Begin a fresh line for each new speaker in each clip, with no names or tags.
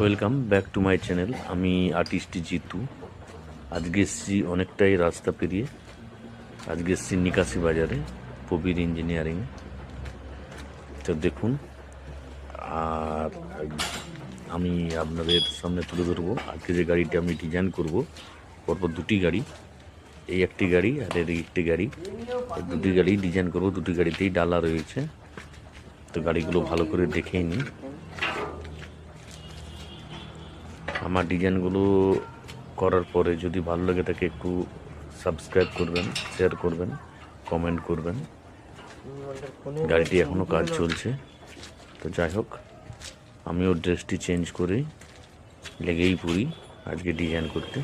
Welcome back to my channel. আমি artist Jitu. আজকে এসছি অনেকটাই রাস্তা পেরিয়ে। আজকে এসছি নিকাশি বাজারে প্রবীর ইঞ্জিনিয়ারিং। তো দেখুন, আর আমি আপনাদের সামনে তুলে ধরবো আজকে যে গাড়িটি আমি ডিজাইন করব। পরপর দুটি গাড়ি, এই একটি গাড়ি আর এই একটি গাড়ি, এই দুটি গাড়ি ডিজাইন করব। দুটি গাড়িতেই ডালা রয়েছে। তো গাড়িগুলো ভালো করে দেখেই নিই। আমার ডিজাইনগুলো করার পরে যদি ভালো লাগে থাকে একটু সাবস্ক্রাইব করবেন, শেয়ার করবেন, কমেন্ট করবেন। গাড়িটি এখনও কাজ চলছে। তো যাই হোক, আমিও ড্রেসটি চেঞ্জ করে লেগেই পড়ি আজকে ডিজাইন করতে।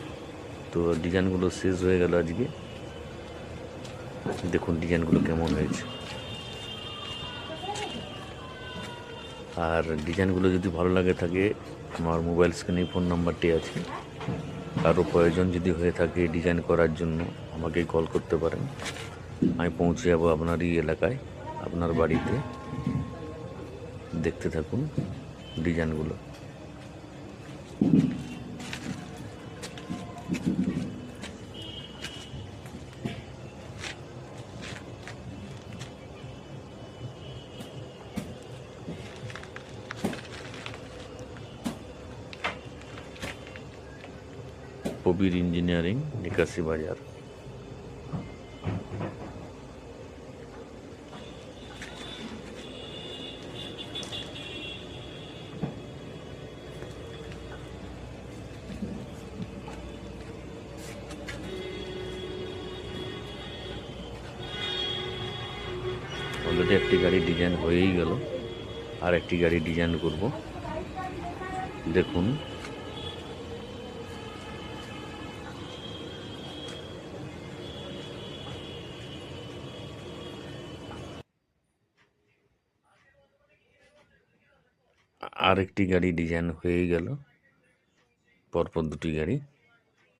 তো ডিজাইনগুলো শেষ হয়ে গেল আজকে। দেখুন ডিজাইনগুলো কেমন হয়েছে। আর ডিজাইনগুলো যদি ভালো লাগে থাকে, আমার মোবাইল স্ক্রিনে ফোন নাম্বারটি আছে। কারো প্রয়োজন যদি হয়ে থাকে ডিজাইন করার জন্য আমাকে কল করতে পারেন। আমি পৌঁছে যাবো আপনারই এলাকায়, আপনার বাড়িতে। দেখতে থাকুন ডিজাইনগুলো। প্রবীর ইঞ্জিনিয়ারিং, নিকাশি বাজার। অলরেডি একটি গাড়ি ডিজাইন হয়েই গেল, আর একটি গাড়ি ডিজাইন করব। দেখুন আর একটি গাড়ি ডিজাইন হয়ে গেল, পরপর দুটি গাড়ি।